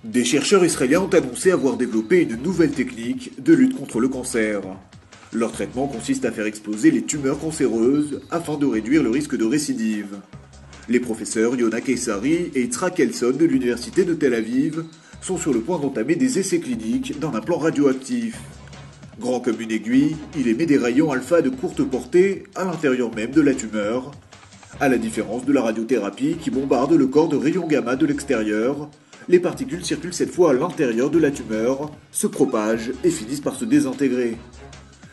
Des chercheurs israéliens ont annoncé avoir développé une nouvelle technique de lutte contre le cancer. Leur traitement consiste à faire exploser les tumeurs cancéreuses afin de réduire le risque de récidive. Les professeurs Yona Keisari et Yitzhak Elson de l'université de Tel Aviv sont sur le point d'entamer des essais cliniques d'un implant radioactif. Grand comme une aiguille, il émet des rayons alpha de courte portée à l'intérieur même de la tumeur, à la différence de la radiothérapie qui bombarde le corps de rayons gamma de l'extérieur. Les particules circulent cette fois à l'intérieur de la tumeur, se propagent et finissent par se désintégrer.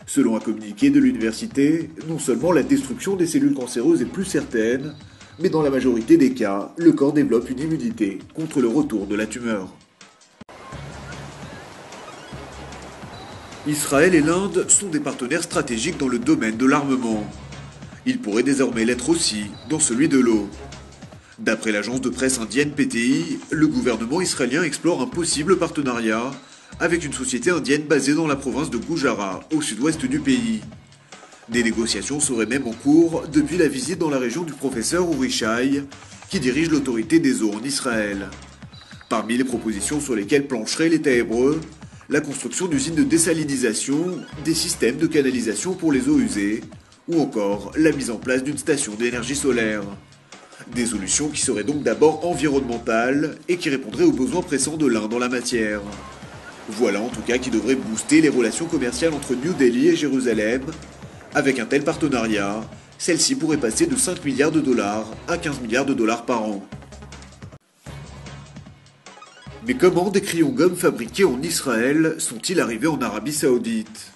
Selon un communiqué de l'université, non seulement la destruction des cellules cancéreuses est plus certaine, mais dans la majorité des cas, le corps développe une immunité contre le retour de la tumeur. Israël et l'Inde sont des partenaires stratégiques dans le domaine de l'armement. Ils pourraient désormais l'être aussi dans celui de l'eau. D'après l'agence de presse indienne PTI, le gouvernement israélien explore un possible partenariat avec une société indienne basée dans la province de Gujarat, au sud-ouest du pays. Des négociations seraient même en cours depuis la visite dans la région du professeur Uri Shai, qui dirige l'autorité des eaux en Israël. Parmi les propositions sur lesquelles plancherait l'État hébreu, la construction d'usines de désalinisation, des systèmes de canalisation pour les eaux usées, ou encore la mise en place d'une station d'énergie solaire. Des solutions qui seraient donc d'abord environnementales et qui répondraient aux besoins pressants de l'Inde dans la matière. Voilà en tout cas qui devrait booster les relations commerciales entre New Delhi et Jérusalem. Avec un tel partenariat, celle-ci pourrait passer de 5 milliards de dollars à 15 milliards de dollars par an. Mais comment des crayons gomme fabriqués en Israël sont-ils arrivés en Arabie Saoudite?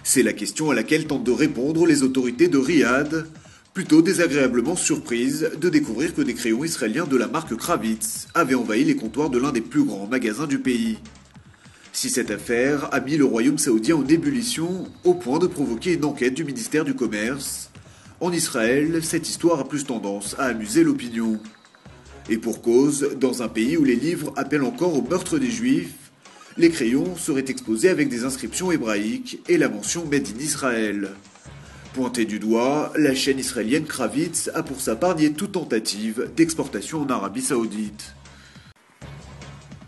C'est la question à laquelle tentent de répondre les autorités de Riyad, plutôt désagréablement surprises de découvrir que des crayons israéliens de la marque Kravitz avaient envahi les comptoirs de l'un des plus grands magasins du pays. Si cette affaire a mis le royaume saoudien en ébullition au point de provoquer une enquête du ministère du Commerce, en Israël, cette histoire a plus tendance à amuser l'opinion. Et pour cause, dans un pays où les livres appellent encore au meurtre des Juifs, les crayons seraient exposés avec des inscriptions hébraïques et la mention Made in Israël. Pointée du doigt, la chaîne israélienne Kravitz a pour sa part nié toute tentative d'exportation en Arabie Saoudite.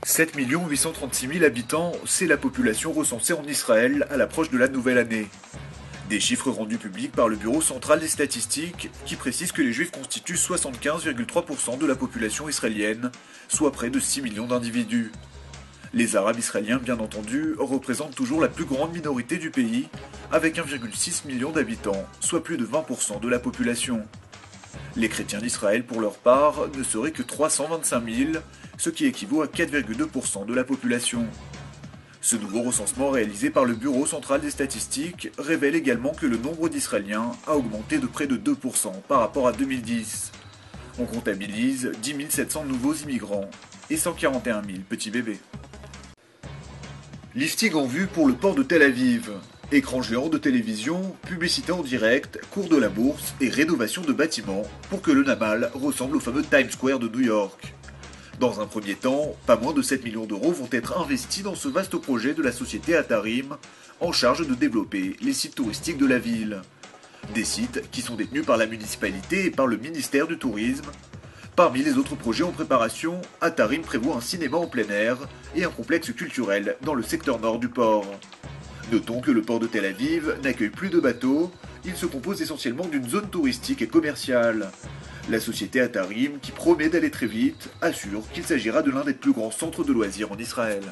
7 836 000 habitants, c'est la population recensée en Israël à l'approche de la nouvelle année. Des chiffres rendus publics par le Bureau central des statistiques qui précisent que les Juifs constituent 75,3% de la population israélienne, soit près de 6 millions d'individus. Les Arabes israéliens, bien entendu, représentent toujours la plus grande minorité du pays, avec 1,6 million d'habitants, soit plus de 20% de la population. Les chrétiens d'Israël, pour leur part, ne seraient que 325 000, ce qui équivaut à 4,2% de la population. Ce nouveau recensement réalisé par le Bureau central des statistiques révèle également que le nombre d'Israéliens a augmenté de près de 2% par rapport à 2010. On comptabilise 10 700 nouveaux immigrants et 141 000 petits bébés. Lifting en vue pour le port de Tel Aviv. Écran géant de télévision, publicité en direct, cours de la bourse et rénovation de bâtiments pour que le Namal ressemble au fameux Times Square de New York. Dans un premier temps, pas moins de 7 millions d'euros vont être investis dans ce vaste projet de la société Atarim, en charge de développer les sites touristiques de la ville. Des sites qui sont détenus par la municipalité et par le ministère du Tourisme. Parmi les autres projets en préparation, Atarim prévoit un cinéma en plein air et un complexe culturel dans le secteur nord du port. Notons que le port de Tel Aviv n'accueille plus de bateaux, il se compose essentiellement d'une zone touristique et commerciale. La société Atarim, qui promet d'aller très vite, assure qu'il s'agira de l'un des plus grands centres de loisirs en Israël.